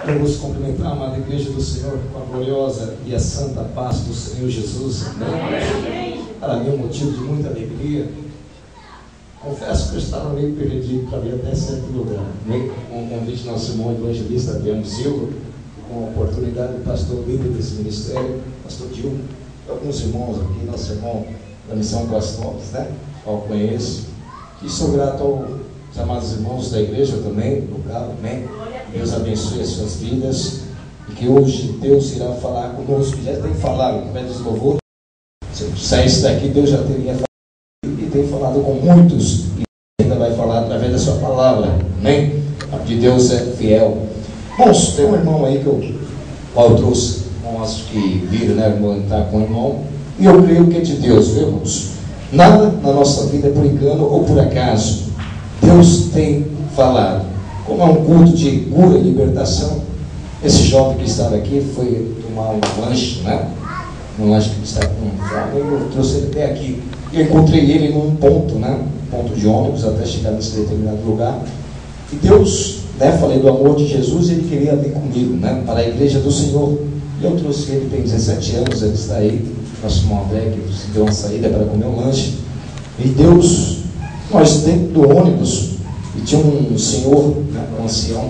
Vamos cumprimentar a amada igreja do Senhor com a gloriosa e a santa paz do Senhor Jesus. Amém? Para mim é um motivo de muita alegria. Confesso que eu estava meio perdido para vir até certo lugar. Com o convite do nosso irmão evangelista Adriano Silva, com a oportunidade do pastor líder desse ministério, pastor Dilma, e alguns irmãos aqui, nosso irmão da Missão Guastovas, né? Eu conheço. E sou grato aos amados irmãos da igreja também, local, amém? Deus abençoe as suas vidas e que hoje Deus irá falar conosco. Já tem falado através dos louvores. Se eu saísse daqui, Deus já teria falado e tem falado com muitos e ainda vai falar através da sua palavra, amém? Porque Deus é fiel. Irmãos, tem um irmão aí que eu trouxe, irmãos que viram, né? O irmão está com o irmão, e eu creio que é de Deus, viu, irmãos? Nada na nossa vida é por engano ou por acaso. Deus tem falado. Como é um culto de cura e libertação, esse jovem que estava aqui foi tomar um lanche, né? Um lanche que ele estava com fome, eu trouxe ele até aqui. Eu encontrei ele num ponto, né? Ponto de ônibus, até chegar nesse determinado lugar. E Deus, né? Falei do amor de Jesus e ele queria vir comigo, né? Para a igreja do Senhor. E eu trouxe ele, tem 17 anos, ele está aí. Nosso irmão André, que deu uma saída para comer um lanche. E Deus, nós dentro do ônibus, e tinha um senhor, né, um ancião,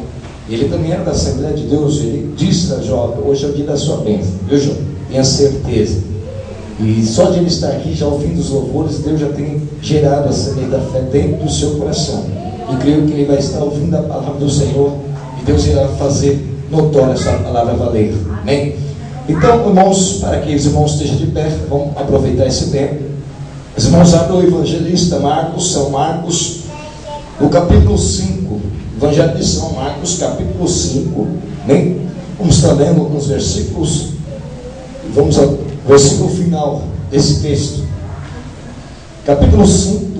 ele também era da Assembleia de Deus. Ele disse a jovem: hoje é o dia da sua bênção, viu, jovem? Tenha certeza. E só de ele estar aqui, já ao fim dos louvores, Deus já tem gerado a semente da fé dentro do seu coração. E creio que ele vai estar ouvindo a palavra do Senhor e Deus irá fazer notória essa palavra valer. Amém? Então, irmãos, para que os irmãos estejam de pé, vamos aproveitar esse tempo. Os irmãos abrem o evangelista Marcos, São Marcos, no capítulo 5, Evangelho de São Marcos, capítulo 5, né? Vamos estar lendo alguns versículos, e vamos ao versículo final desse texto. Capítulo 5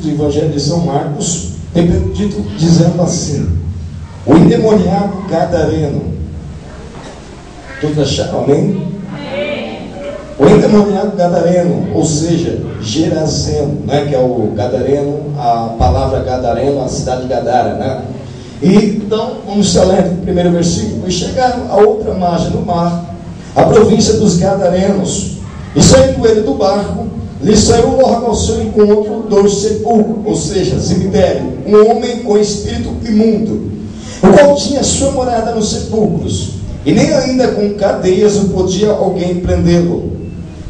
do Evangelho de São Marcos, tem título dizendo assim: o endemoniado gadareno. Todos acharam, amém? O endemoniado gadareno, ou seja, Gerazeno, né, que é o gadareno, a palavra gadareno, a cidade de Gadara, né? E então, vamos estar lendo o primeiro versículo. E chegaram a outra margem do mar, a província dos Gadarenos, e saindo ele do barco, lhe saiu logo ao seu encontro 2 sepulcros, ou seja, cemitério, um homem com espírito imundo, o qual tinha sua morada nos sepulcros, e nem ainda com cadeias o podia alguém prendê-lo.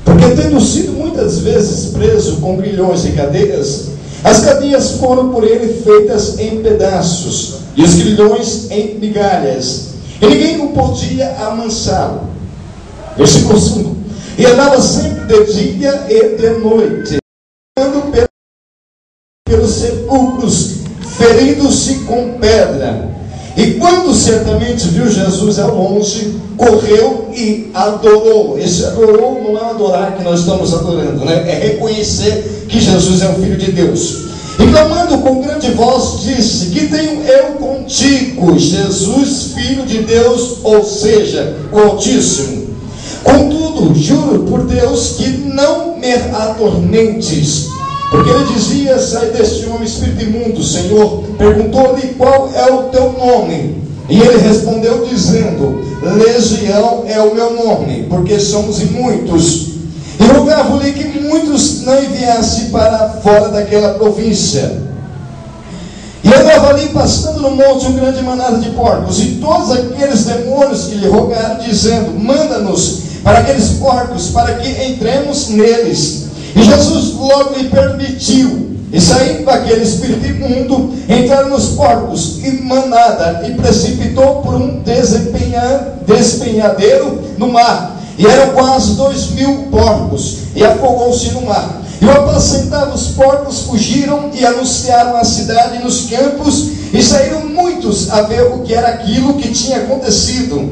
Porque tendo sido muitas vezes preso com grilhões e cadeias, as cadeias foram por ele feitas em pedaços, e os grilhões em migalhas, e ninguém o podia amansá-lo. Versículo 5. E andava sempre de dia e de noite, andando pelos sepulcros, ferindo-se com pedra. E quando certamente viu Jesus ao longe, correu e adorou. Esse adorou não é adorar que nós estamos adorando, né? É reconhecer que Jesus é o Filho de Deus. E clamando com grande voz, disse: que tenho eu contigo, Jesus, Filho de Deus, ou seja, o Altíssimo. Contudo, juro por Deus que não me atormentes. Porque ele dizia: sai deste homem espírito imundo. Senhor, perguntou-lhe: qual é o teu nome? E ele respondeu dizendo: Legião é o meu nome, porque somos muitos. E rogava-lhe que muitos não enviasse para fora daquela província. E andava ali pastando no monte um grande manada de porcos, e todos aqueles demônios que lhe rogaram, dizendo: manda-nos para aqueles porcos, para que entremos neles. E Jesus logo lhe permitiu, e saindo daquele espírito imundo, entraram nos porcos e manada, e precipitou por um despenhadeiro no mar, e eram quase 2.000 porcos, e afogou-se no mar. E ao apacentar os porcos, fugiram e anunciaram a cidade nos campos, e saíram muitos a ver o que era aquilo que tinha acontecido.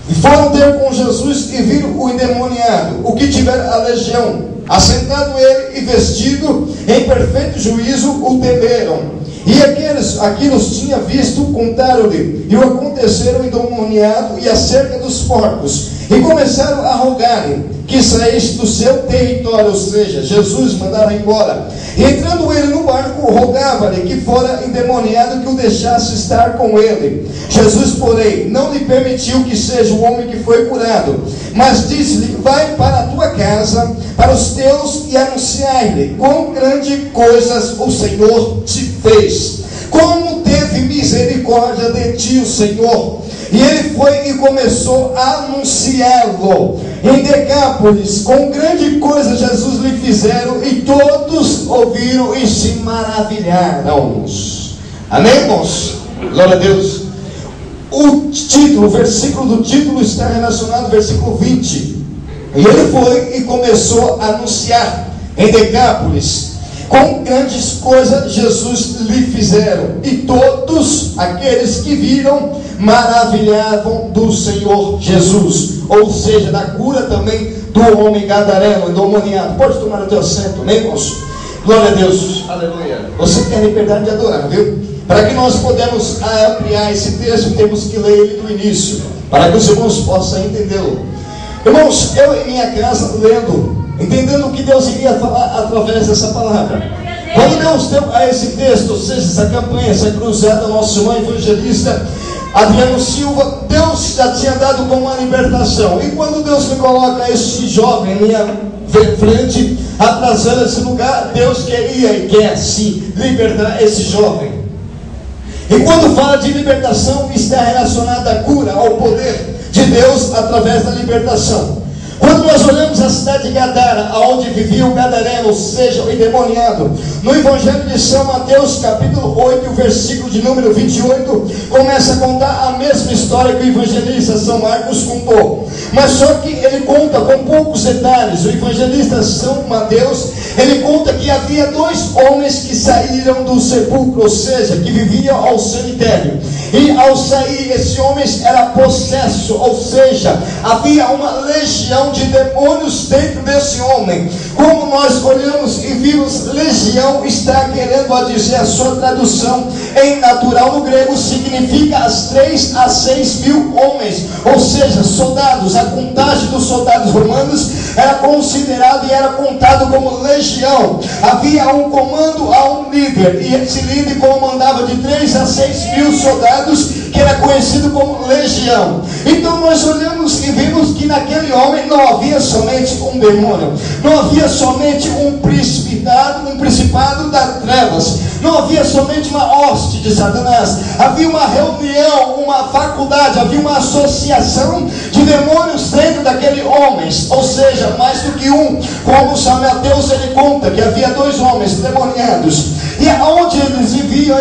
E foram ter com Jesus e viram o endemoniado, o que tivera a legião, assentado ele e vestido em perfeito juízo, o temeram. E aqueles a que nos tinha visto contaram-lhe e o aconteceram endemoniado e acerca dos porcos, e começaram a rogar-lhe que saísse do seu território, ou seja, Jesus mandava embora. E entrando ele no barco, rogava-lhe que fora endemoniado que o deixasse estar com ele. Jesus, porém, não lhe permitiu que seja o homem que foi curado, mas disse-lhe: vai para a tua casa, para os teus, e anunciai-lhe quão grande coisas o Senhor te fez, como teve misericórdia de ti o Senhor. E ele foi e começou a anunciá-lo em Decápolis, com grande coisa Jesus lhe fizeram, e todos ouviram e se maravilharam. Amém, irmãos? Glória a Deus. O título, o versículo do título está relacionado ao versículo 20. E ele foi e começou a anunciar em Decápolis, com grandes coisas Jesus lhe fizeram, e todos aqueles que viram maravilhavam do Senhor Jesus, ou seja, da cura também do homem gadareno, endemoniado. Pode tomar o teu assento, amém, irmãos? Glória a Deus, aleluia. Você tem a liberdade de adorar, viu? Para que nós podemos ampliar esse texto, temos que ler ele do início, para que os irmãos possam entendê-lo. Irmãos, eu em minha casa lendo, entendendo o que Deus iria falar através dessa palavra. Quando Deus deu a esse texto, ou seja, essa campanha, essa cruzada, nosso irmão evangelista Adriano Silva, Deus já tinha dado como uma libertação. E quando Deus me coloca esse jovem em minha frente, atrasando esse lugar, Deus queria e quer sim libertar esse jovem. E quando fala de libertação, está relacionada à cura, ao poder de Deus através da libertação. Quando nós olhamos a cidade de Gadara, onde vivia o gadareno, ou seja, o endemoniado, no Evangelho de São Mateus, capítulo 8, versículo de número 28, começa a contar a mesma história que o evangelista São Marcos contou. Mas só que ele conta com poucos detalhes. O evangelista São Mateus, ele conta que havia dois homens que saíram do sepulcro, ou seja, que viviam ao cemitério. E ao sair, esse homem era possesso, ou seja, havia uma legião de demônios dentro desse homem. Como nós olhamos e vimos, legião está querendo dizer, a sua tradução em natural no grego significa as 3 a 6 mil homens, ou seja, soldados. A contagem dos soldados romanos era considerado e era contado como legião. Havia um comando a um líder, e esse líder comandava de 3 a 6 mil soldados, que era conhecido como legião. Então nós olhamos e vimos que naquele homem não havia somente um demônio, não havia somente um principado das trevas, não havia somente uma hoste de Satanás, havia uma reunião, uma faculdade, havia uma associação de demônios dentro daquele homem, ou seja, mais do que um. Como São Mateus ele conta que havia 2 homens demoniados, e aonde eles viviam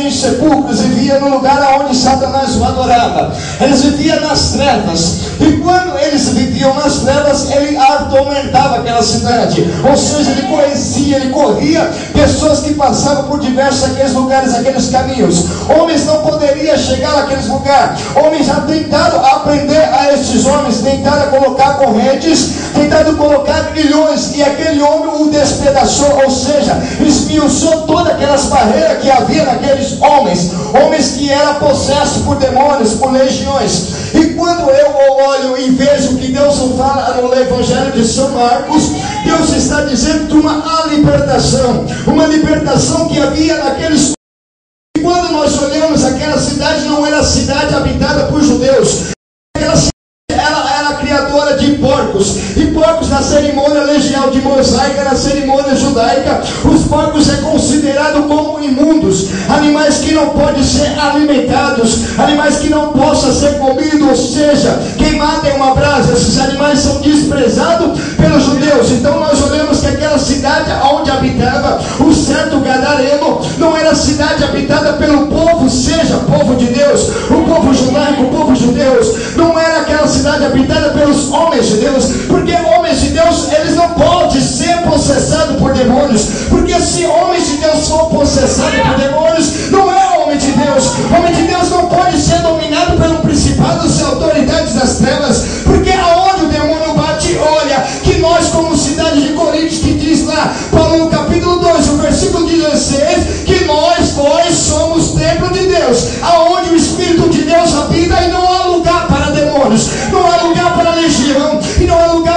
em sepulcros, viviam no lugar onde Satanás o adorava, eles viviam nas trevas. E quando eles viviam nas trevas, ele atormentava aquela cidade, ou seja, ele conhecia, ele corria pessoas que passavam por diversos aqueles lugares, aqueles caminhos. Homens não poderiam chegar naqueles lugares. Homens já tentaram aprender a esses homens, tentaram colocar correntes, tentaram colocar milhões, e aquele homem o despedaçou, ou seja, esmiuçou todas aquelas barreiras que havia naqueles homens, homens que eram possessos por demônios, por legiões. E quando eu olho e vejo que Deus fala no Evangelho de São Marcos, Deus está dizendo de uma libertação que havia naqueles. E quando nós olhamos, aquela cidade não era cidade habitada por judeus, aquela cidade era criadora de porcos, e porcos na cerimônia legial de mosaica, na cerimônia judaica, os porcos é considerado como imundos, animais que não podem ser alimentados, animais que não possam ser comidos, ou seja, queimado em uma brasa. Esses animais são desprezados pelos judeus. Então nós olhamos que aquela cidade onde habitava o certo gadareno não era cidade habitada pelo povo, seja povo de Deus, o povo judaico, o povo judeu, não era aquela cidade habitada pelos homens de Deus, porque homens de Deus, eles não podem ser possessados por demônios, porque se homens de Deus for possessados por demônios, não é homem de Deus. Homem de Deus não pode ser dominado pelo principado e autoridades das trevas, porque aonde o demônio bate, olha, que nós como cidade de Coríntios, que diz lá, Paulo no capítulo 2, o versículo 16, que nós somos templo de Deus, aonde o Espírito de Deus habita, e não há lugar para demônios, não há lugar para legião, e não há lugar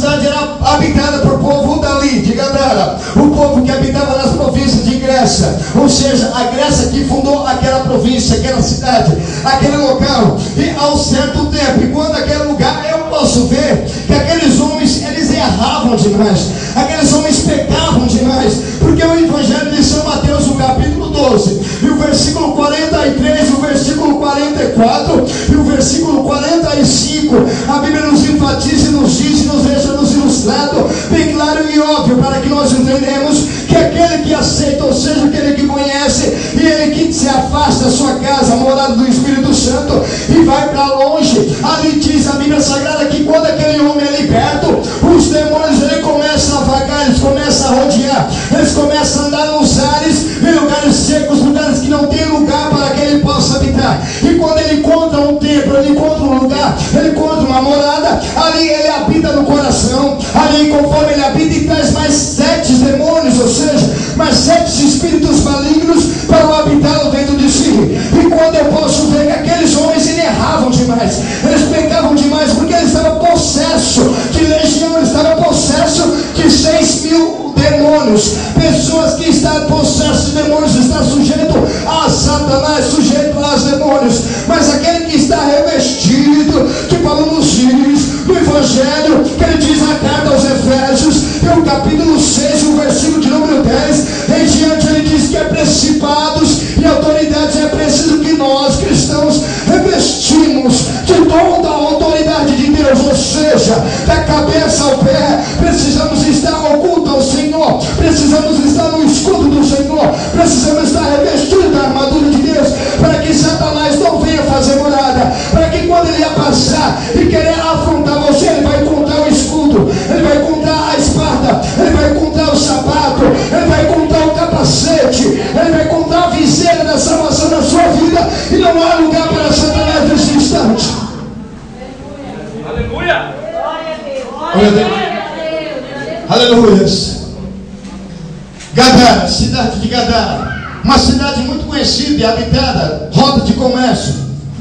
cidade era habitada por povo dali, de Gadara, o povo que habitava nas províncias de Grécia, ou seja, a Grécia que fundou aquela província, aquela cidade, aquele local. E ao certo tempo, e quando aquele lugar, eu posso ver que aqueles homens, eles erravam demais, aqueles homens pecavam demais, porque o Evangelho de São Mateus, o capítulo 12, e o versículo 43, o versículo 44 e o versículo 45, a Bíblia nos enfatiza e nos diz e nos deixa nos ilustrado bem claro e óbvio, para que nós entendamos que aquele que aceita, ou seja, aquele que conhece, e ele que se afasta da sua casa, a morada do Espírito Santo, e vai para longe, ali diz a Bíblia Sagrada que quando aquele homem é liberto, os demônios ele começam a vagar, eles começam a rodear, eles começam a andar nos ares, em lugares secos, lugares que não tem lugar para que ele possa habitar. E quando ele encontra um templo, ele encontra um lugar, ele encontra uma morada, ali ele habita no coração, ali conforme ele habita e traz mais 7 demônios, ou seja, mais 7 espíritos malignos para o habitá-lo dentro de si. E quando eu posso ver que aqueles homens eles erravam demais, eles pecavam demais, porque eles estavam possesso de legião, eles estavam possesso de 6.000 demônios. Pessoas que estão possessas de demônios estão sujeitos a Satanás, sujeito aos demônios. Mas aquele que está revestido, que Paulo nos diz no Evangelho, que ele diz na carta aos Efésios, no capítulo 6, o versículo de número 10 em diante, ele diz que é principados e autoridades, é preciso que nós cristãos revestimos de toda a autoridade de Deus, ou seja, da cabeça ao pé, precisamos estar ocultos ao Senhor, precisamos estar no escudo do Senhor, precisamos estar revestidos da armadura de Deus, para que Satanás não venha fazer morada, para que quando ele ia passar e querer afrontar você, ele vai encontrar o escudo, ele vai encontrar a espada, ele vai encontrar o sapato, ele vai encontrar o capacete, ele vai encontrar a viseira da salvação na sua vida, e não há lugar para Satanás nesse instante. Aleluia! Aleluia! Gadara, cidade de Gadara, uma cidade muito conhecida e habitada, rota de comércio,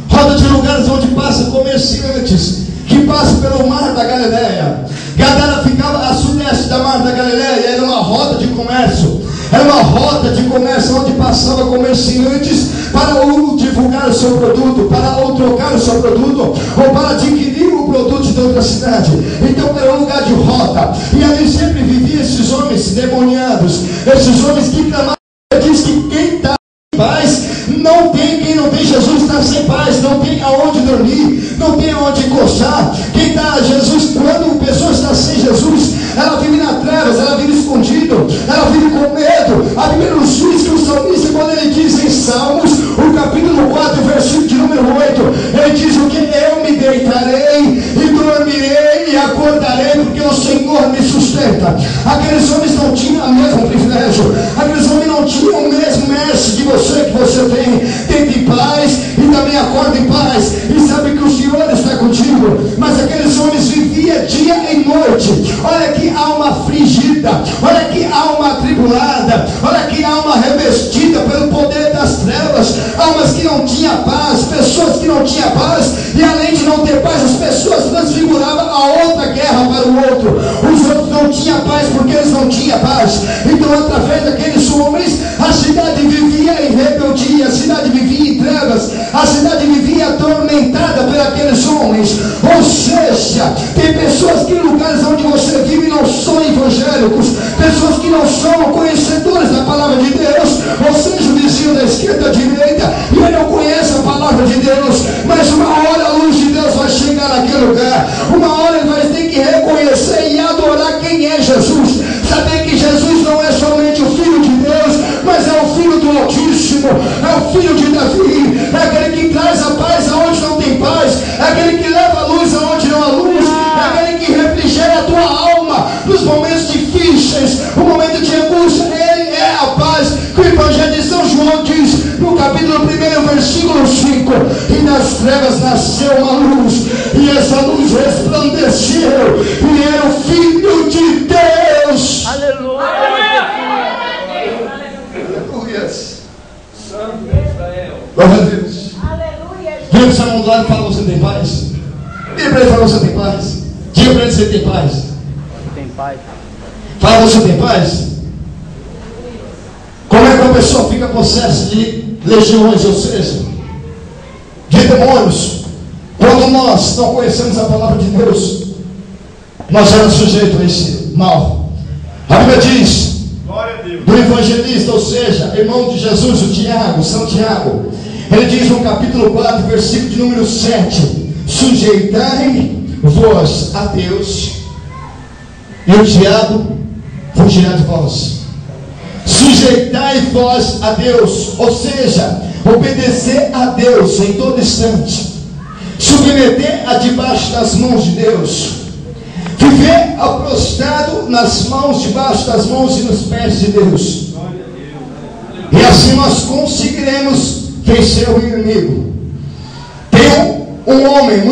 rota de lugares onde passam comerciantes que passam pelo mar da Galileia. Gadara ficava a sudeste da mar da Galileia, era uma rota de comércio, era uma rota de comércio onde passava comerciantes para ou divulgar o seu produto, para ou trocar o seu produto, ou para adquirir o produto de outra cidade. Então era um lugar de rota, e ali sempre viviam esses homens demoniados, esses homens que clamavam. Diz que quem está em paz não tem, quem não tem Jesus está sem paz, não tem aonde dormir, não tem aonde encostar. Quem está Jesus, quando a pessoa está sem Jesus, ela vive nas trevas, ela vive escondido, ela vive com medo. A Bíblia nos diz que o salmista, quando ele diz em Salmos, o capítulo 4, versículo de número 8, ele diz o que? Eu me deitarei e dormirei e acordarei, porque o Senhor me sustenta. Aqueles homens não tinham o mesmo privilégio, aqueles homens não tinham o mesmo mestre que você tem. Deita em paz e também acorda em paz, e sabe que o Senhor está contigo. Mas aqueles homens viviam dia e noite. Olha que alma afligida, olha que alma atribulada, olha que alma revestida pelo poder das trevas, almas que não tinham paz, pessoas que não tinham paz, e além de não ter paz, as pessoas transfiguravam a outra guerra para o outro. Os outros não tinham paz porque eles não tinham paz. Então, através daqueles homens, a cidade vivia em rebeldia, a cidade vivia em trevas, a cidade vivia atormentada por aqueles homens. Ou seja, tem pessoas que em lugares onde você vive não são evangélicos, pessoas que não são conhecedores da palavra de Deus, ou seja, o vizinho da esquerda, da direita, e ele não conhece a palavra de Deus, mas uma hora a luz de Deus vai chegar naquele lugar, uma hora ele vai ter que reconhecer e adorar quem é Jesus, saber que Jesus não é somente o Filho de Deus, mas é o Filho do Altíssimo, é o Filho de Davi, é aquele que traz a paz aonde não tem paz, é aquele que leva a luz aonde não há luz, é aquele que refrigera a tua alma nos momentos difíceis, no momento de angústia. Ele é a paz que o Evangelho de São João diz no capítulo 1, versículo 5: e das trevas nasceu uma luz, e essa luz resplandeceu, e era o Filho de Deus. Aleluia! Aleluia! Santo Israel! Glória a Deus! Vira para o seu irmão do lado e fala: você tem paz? Diga para ele: você tem paz. Diga para ele: você tem paz. paz. Fala, você tem paz? Como é que a pessoa fica possessa de legiões, ou seja, de demônios? Quando nós não conhecemos a palavra de Deus, nós éramos sujeitos a esse mal. A Bíblia diz, do evangelista, ou seja, irmão de Jesus, o Tiago, São Tiago, ele diz no capítulo 4, versículo de número 7, sujeitai-vos a Deus, e o diabo fugirá de vós. Sujeitai-vos a Deus, ou seja, obedecer a Deus em todo instante, submeter a debaixo das mãos de Deus, viver prostrado nas mãos, debaixo das mãos e nos pés de Deus, e assim nós conseguiremos vencer o inimigo. Tem um homem muito